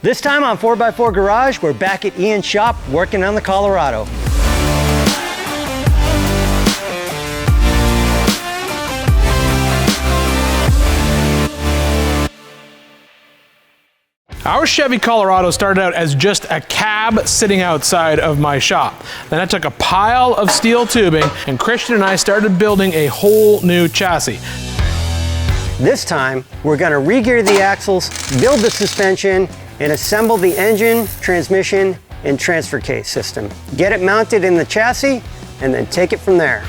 This time on 4x4 Garage, we're back at Ian's shop working on the Colorado. Our Chevy Colorado started out as just a cab sitting outside of my shop. Then I took a pile of steel tubing and Christian and I started building a whole new chassis. This time, we're gonna re-gear the axles, build the suspension, and assemble the engine, transmission, and transfer case system. Get it mounted in the chassis, and then take it from there.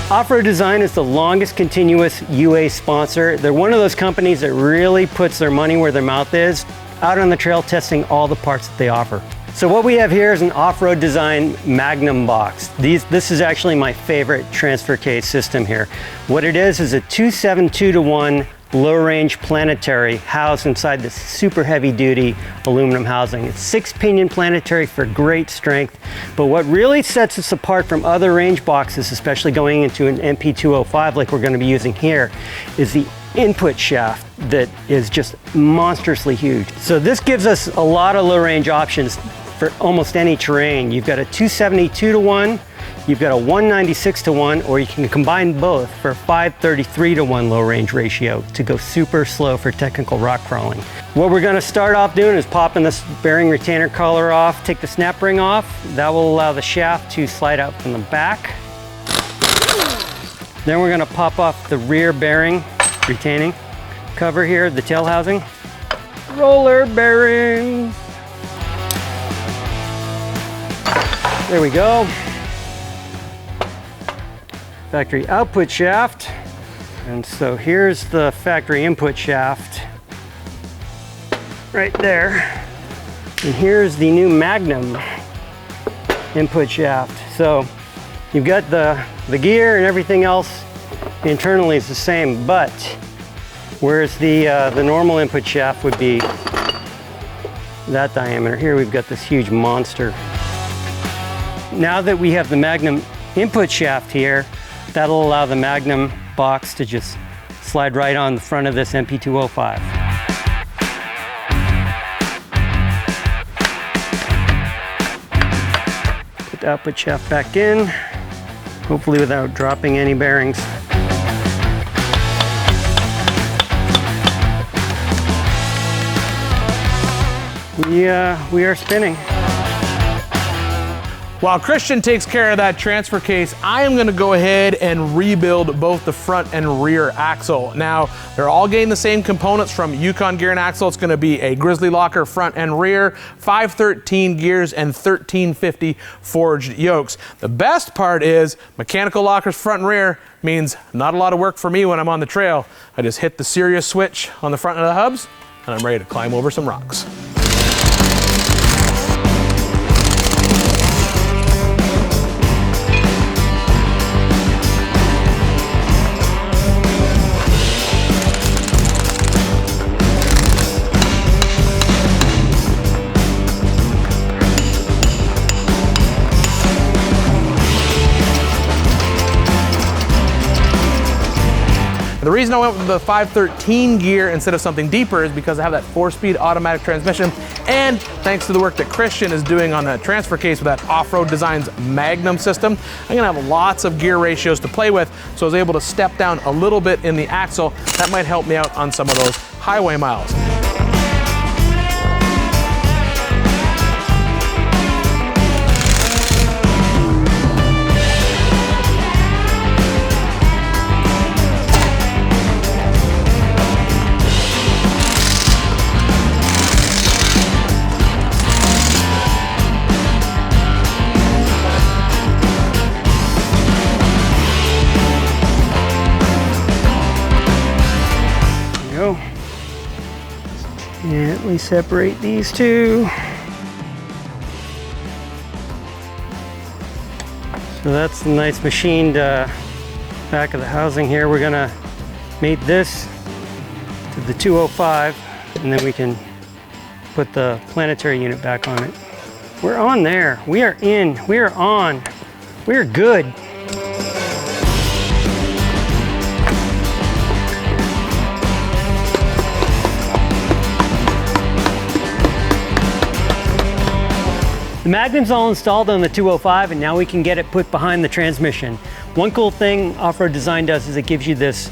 OffRoad Design is the longest continuous UA sponsor. They're one of those companies that really puts their money where their mouth is, out on the trail testing all the parts that they offer. So what we have here is an OffRoad Design Magnum box. This is actually my favorite transfer case system here. What it is a 272-to-1 low-range planetary housed inside this super heavy-duty aluminum housing. It's 6-pinion planetary for great strength, but what really sets us apart from other range boxes, especially going into an MP205 like we're going to be using here, is the input shaft that is just monstrously huge. So this gives us a lot of low-range options for almost any terrain. You've got a 272-to-1, you've got a 196-to-1, or you can combine both for a 533-to-1 low range ratio to go super slow for technical rock crawling. What we're gonna start off doing is popping this bearing retainer collar off, take the snap ring off. That will allow the shaft to slide out from the back. Then we're gonna pop off the rear bearing retaining cover here, the tail housing. Roller bearings. There we go. Factory output shaft. And so here's the factory input shaft right there. And here's the new Magnum input shaft. So you've got the gear and everything else internally is the same, but whereas the normal input shaft would be that diameter, here we've got this huge monster. Now that we have the Magnum input shaft here, that'll allow the Magnum box to just slide right on the front of this MP205. Put the output shaft back in, hopefully without dropping any bearings. We are spinning. While Christian takes care of that transfer case, I am gonna go ahead and rebuild both the front and rear axle. Now, they're all getting the same components from Yukon Gear and Axle. It's gonna be a Grizzly Locker front and rear, 513 gears and 1350 forged yokes. The best part is mechanical lockers front and rear means not a lot of work for me when I'm on the trail. I just hit the Sirius switch on the front of the hubs and I'm ready to climb over some rocks. The reason I went with the 513 gear instead of something deeper is because I have that 4-speed automatic transmission, and thanks to the work that Christian is doing on that transfer case with that OffRoad Design's Magnum system, I'm gonna have lots of gear ratios to play with, so I was able to step down a little bit in the axle. That might help me out on some of those highway miles. Gently separate these two. So that's the nice machined back of the housing here. We're gonna mate this to the 205 and then we can put the planetary unit back on it. We're on there. We are in. We are on. We are good. The Magnum's all installed on the 205, and now we can get it put behind the transmission. One cool thing OffRoad Design does is it gives you this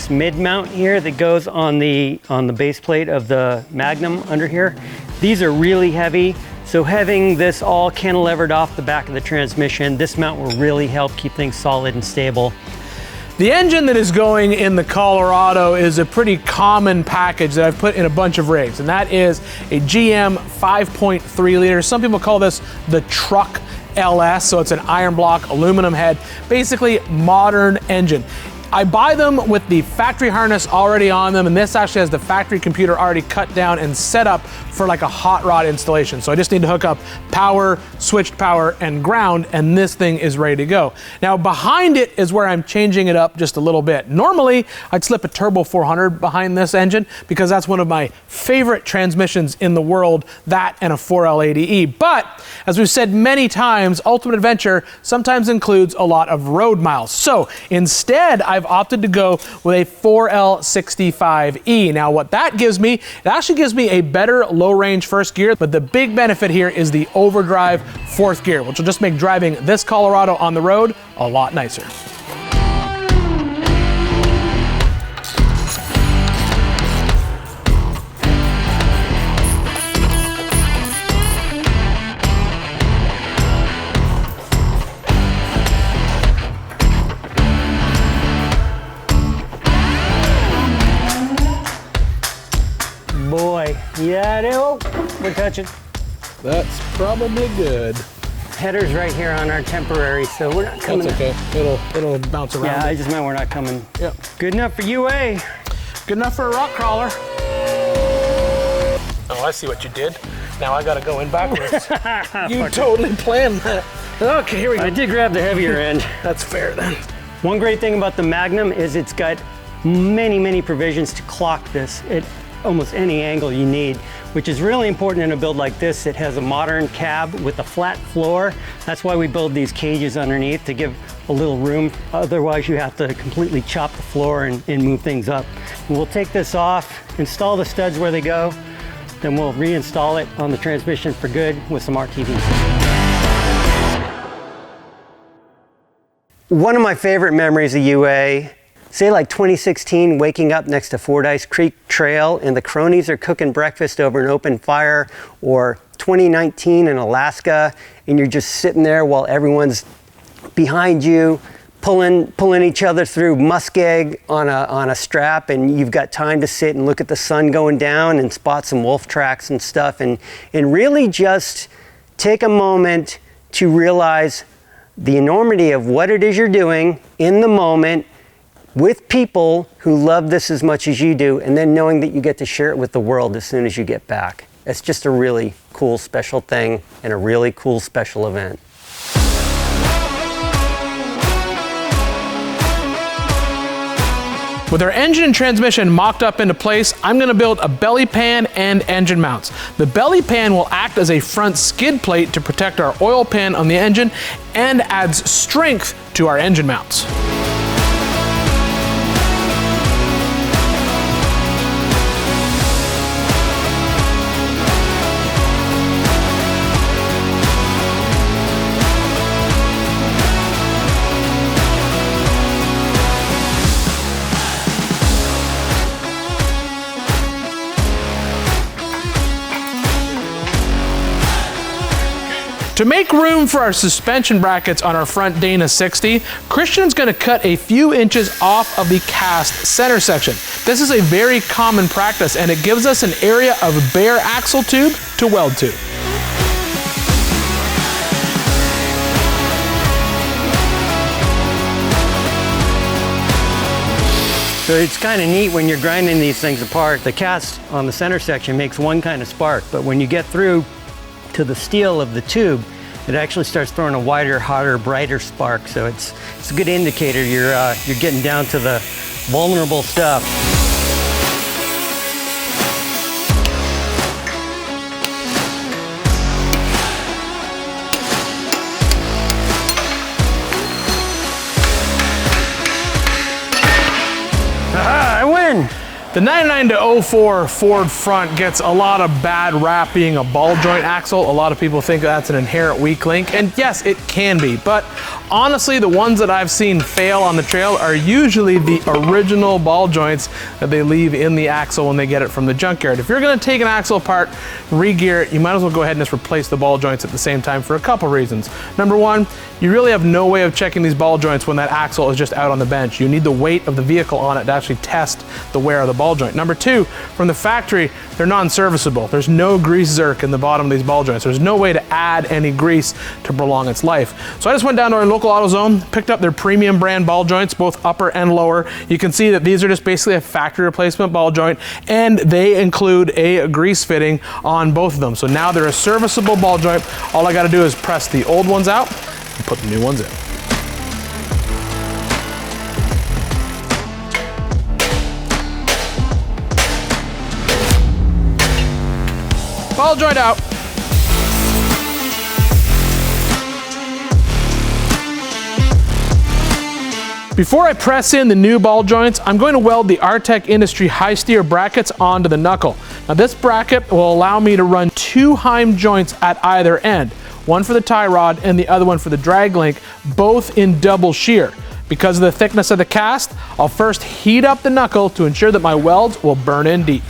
mid mount here that goes on the base plate of the Magnum under here. These are really heavy, so having this all cantilevered off the back of the transmission, this mount will really help keep things solid and stable. The engine that is going in the Colorado is a pretty common package that I've put in a bunch of rigs, and that is a GM 5.3 liter. Some people call this the truck LS, so it's an iron block aluminum head, basically modern engine. I buy them with the factory harness already on them, and this actually has the factory computer already cut down and set up for like a hot rod installation. So I just need to hook up power, switched power, and ground, and this thing is ready to go. Now behind it is where I'm changing it up just a little bit. Normally, I'd slip a Turbo 400 behind this engine because that's one of my favorite transmissions in the world, that and a 4L80E. But as we've said many times, Ultimate Adventure sometimes includes a lot of road miles. So instead, I've opted to go with a 4L65E. Now what that gives me, it actually gives me a better low range first gear, but the big benefit here is the overdrive fourth gear, which will just make driving this Colorado on the road a lot nicer. Boy, yeah, oh, we're touching. That's probably good. Header's right here on our temporary, so we're not coming. That's okay. It'll bounce around. Yeah, I just meant we're not coming. Yep. Good enough for UA. Good enough for a rock crawler. Oh, I see what you did. Now I gotta go in backwards. You totally planned that. Okay, here we go. I did grab the heavier end. That's fair then. One great thing about the Magnum is it's got many provisions to clock this at almost any angle you need, which is really important in a build like this. It has a modern cab with a flat floor. That's why we build these cages underneath, to give a little room. Otherwise you have to completely chop the floor and move things up. We'll take this off, install the studs where they go, then we'll reinstall it on the transmission for good with some RTVs. One of my favorite memories of UA, say like 2016, waking up next to Fordyce Creek Trail and the cronies are cooking breakfast over an open fire, or 2019 in Alaska and you're just sitting there while everyone's behind you, pulling each other through muskeg on a strap, and you've got time to sit and look at the sun going down and spot some wolf tracks and stuff, and really just take a moment to realize the enormity of what it is you're doing in the moment, with people who love this as much as you do, and then knowing that you get to share it with the world as soon as you get back. It's just a really cool, special thing and a really cool, special event. With our engine and transmission mocked up into place, I'm going to build a belly pan and engine mounts. The belly pan will act as a front skid plate to protect our oil pan on the engine and adds strength to our engine mounts. To make room for our suspension brackets on our front Dana 60, Christian's going to cut a few inches off of the cast center section. This is a very common practice, and it gives us an area of bare axle tube to weld to. So it's kind of neat when you're grinding these things apart. The cast on the center section makes one kind of spark, but when you get through to the steel of the tube, it actually starts throwing a wider, hotter, brighter spark. So it's a good indicator you're getting down to the vulnerable stuff. Aha, I win! The 99 to 04 Ford front gets a lot of bad rap being a ball joint axle. A lot of people think that's an inherent weak link, and yes, it can be, but honestly, the ones that I've seen fail on the trail are usually the original ball joints that they leave in the axle when they get it from the junkyard. If you're gonna take an axle apart, re-gear it, you might as well go ahead and just replace the ball joints at the same time for a couple reasons. Number one, you really have no way of checking these ball joints when that axle is just out on the bench. You need the weight of the vehicle on it to actually test the wear of the ball joint. Number two, from the factory, they're non-serviceable. There's no grease zerk in the bottom of these ball joints. There's no way to add any grease to prolong its life. So I just went down to our local AutoZone, picked up their premium brand ball joints, both upper and lower. You can see that these are just basically a factory replacement ball joint, and they include a grease fitting on both of them. So now they're a serviceable ball joint. All I gotta do is press the old ones out and put the new ones in. Ball joint out. Before I press in the new ball joints, I'm going to weld the Artec Industry high steer brackets onto the knuckle. Now this bracket will allow me to run two Heim joints at either end, one for the tie rod and the other one for the drag link, both in double shear. Because of the thickness of the cast, I'll first heat up the knuckle to ensure that my welds will burn in deep.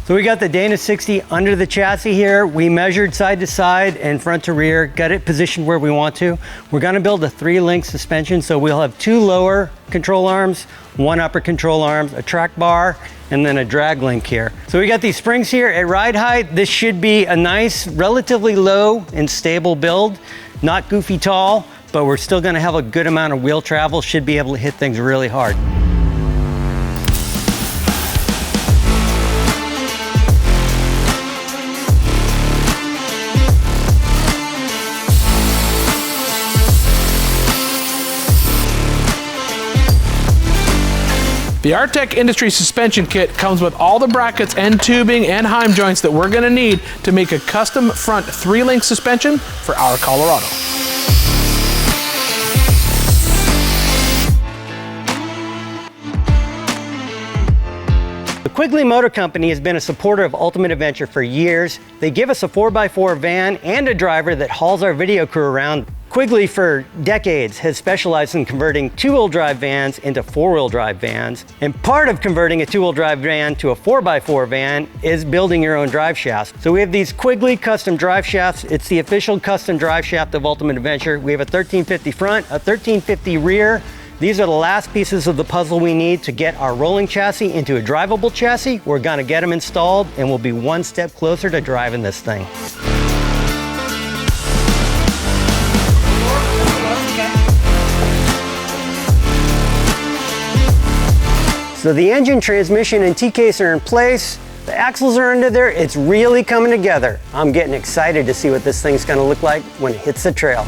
So we got the Dana 60 under the chassis here. We measured side to side and front to rear, got it positioned where we want to. We're gonna build a 3-link suspension, so we'll have 2 lower control arms, 1 upper control arms, a track bar, and then a drag link here. So we got these springs here at ride height. This should be a nice, relatively low and stable build, not goofy tall, but we're still gonna have a good amount of wheel travel, should be able to hit things really hard. The Artec Industry suspension kit comes with all the brackets and tubing and Heim joints that we're gonna need to make a custom front 3-link suspension for our Colorado. The Quigley Motor Company has been a supporter of Ultimate Adventure for years. They give us a 4x4 van and a driver that hauls our video crew around. Quigley for decades has specialized in converting 2-wheel drive vans into 4-wheel drive vans. And part of converting a 2-wheel drive van to a 4x4 van is building your own drive shafts. So we have these Quigley custom drive shafts. It's the official custom drive shaft of Ultimate Adventure. We have a 1350 front, a 1350 rear. These are the last pieces of the puzzle we need to get our rolling chassis into a drivable chassis. We're gonna get them installed and we'll be one step closer to driving this thing. So the engine, transmission, and T-case are in place. The axles are under there. It's really coming together. I'm getting excited to see what this thing's gonna look like when it hits the trail.